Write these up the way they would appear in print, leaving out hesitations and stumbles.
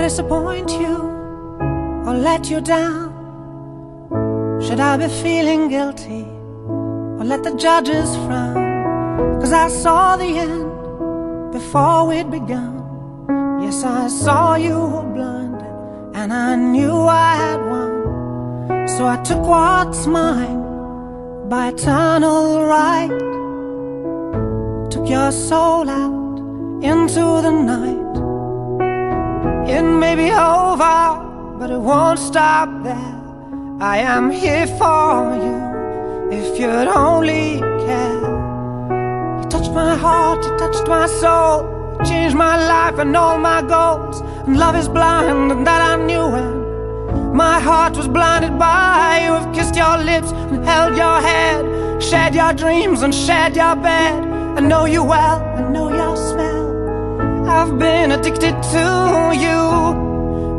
disappoint you or let you down? Should I be feeling guilty or let the judges frown? 'Cause I saw the end before we'd begun. Yes, I saw you were blinded and I knew I had won. So I took what's mine by eternal right, took your soul out into the night. It may be over, but it won't stop there. I am here for you if you'd only care. You touched my heart, you touched my soul, you changed my life and all my goals. And love is blind, and that I knew when my heart was blinded by you. Have kissed your lips and held your head, shared your dreams and shared your bed. I know you well, I know your smell, I've been addicted to you.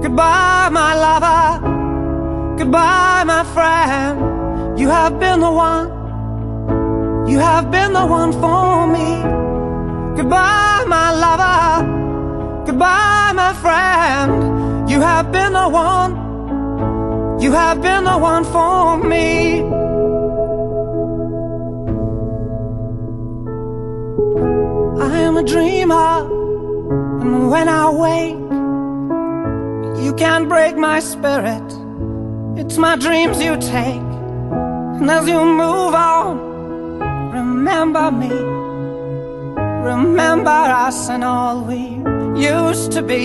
Goodbye, my lover, goodbye, my friend. You have been the one, you have been the one for me. Goodbye, my lover, goodbye, my friend. You have been the one, you have been the one for me. I am a dreamer, and when I wake, you can't break my spirit. It's my dreams you take, and as you move on, remember me, remember us and all we used to be.